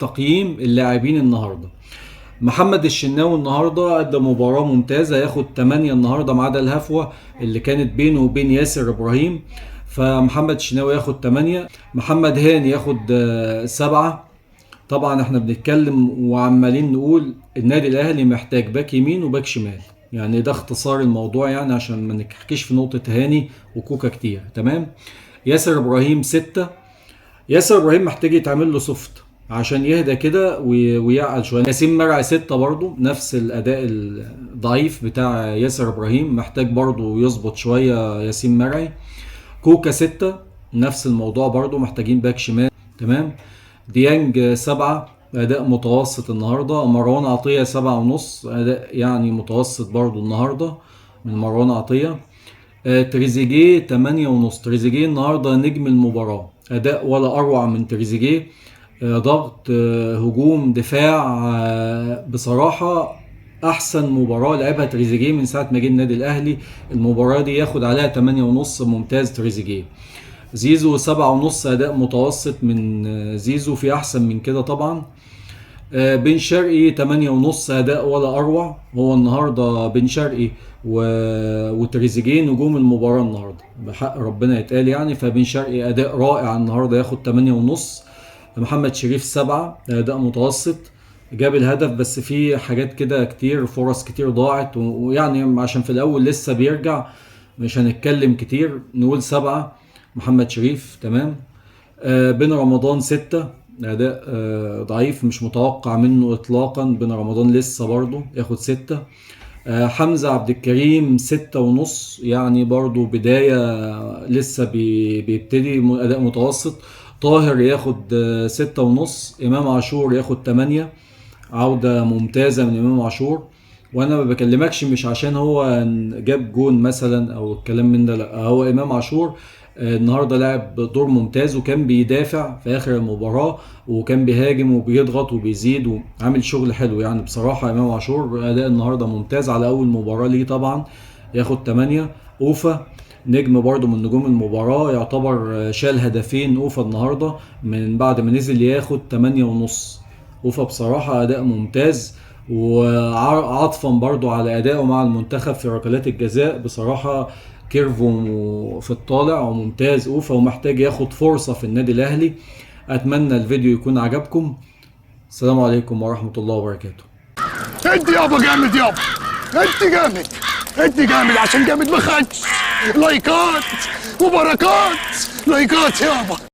تقييم اللاعبين النهارده. محمد الشناوي النهارده قدم مباراه ممتازه، ياخد 8 النهارده ما عدا الهفوه اللي كانت بينه وبين ياسر ابراهيم. فمحمد الشناوي ياخد 8. محمد هاني ياخد 7. طبعا احنا بنتكلم وعمالين نقول النادي الاهلي محتاج باك يمين وباك شمال، يعني ده اختصار الموضوع، يعني عشان ما نحكيش في نقطة هاني وكوكا كتير. تمام. ياسر ابراهيم 6. ياسر ابراهيم محتاج يتعمل له سوفت عشان يهدى كده ويعقل شويه. ياسين مرعي 6 برضه، نفس الاداء الضعيف بتاع ياسر ابراهيم، محتاج برضه يظبط شويه ياسين مرعي. كوكا 6، نفس الموضوع برضه، محتاجين باك شمال. تمام. ديانج 7، اداء متوسط النهارده. مروان عطيه 7.5، اداء يعني متوسط برضه النهارده من مروان عطيه. تريزيجيه 8.5. تريزيجيه النهارده نجم المباراة، أداء ولا أروع من تريزيجيه. ضغط، هجوم، دفاع، بصراحة أحسن مباراة لعبها تريزيجيه من ساعة ما جه النادي الأهلي. المباراة دي ياخد عليها 8.5، ممتاز تريزيجيه. زيزو 7.5، أداء متوسط من زيزو، في أحسن من كده طبعا. بن شرقي 8.5، أداء ولا أروع. هو النهاردة بن شرقي وتريزيجيه نجوم المباراة النهاردة بحق ربنا يتقال يعني. فبن شرقي أداء رائع النهاردة، ياخد 8.5. محمد شريف 7، أداء متوسط. جاب الهدف بس في حاجات كده كتير، فرص كتير ضاعت، ويعني عشان في الأول لسه بيرجع مش هنتكلم كتير، نقول 7. محمد شريف تمام. بن رمضان 6، أداء ضعيف، مش متوقع منه إطلاقا. بن رمضان لسه برضه ياخد 6. حمزة عبد الكريم 6.5، يعني برضه بداية، لسه بيبتدي، أداء متوسط. طاهر ياخد 6.5. إمام عاشور ياخد 8، عودة ممتازة من إمام عاشور. وانا ما بكلمكش مش عشان هو جاب جون مثلا او الكلام من ده، لا، هو امام عاشور النهارده لعب دور ممتاز، وكان بيدافع في اخر المباراه، وكان بيهاجم وبيضغط وبيزيد وعامل شغل حلو يعني. بصراحه امام عاشور اداء النهارده ممتاز على اول مباراه ليه طبعا، ياخد 8. اوفا نجم برضه من نجوم المباراه، يعتبر شال هدفين اوفا النهارده من بعد ما نزل، ياخد 8.5. اوفا بصراحه اداء ممتاز، وعطفا برضو على ادائه مع المنتخب في ركلات الجزاء. بصراحة كيرفو في الطالع وممتاز اوفا، ومحتاج ياخد فرصة في النادي الاهلي. اتمنى الفيديو يكون عجبكم. السلام عليكم ورحمة الله وبركاته. انت يابا جامد يابا، انت جامد، انت جامد عشان جامد ما خدش لايكات وبركات. لايكات يابا.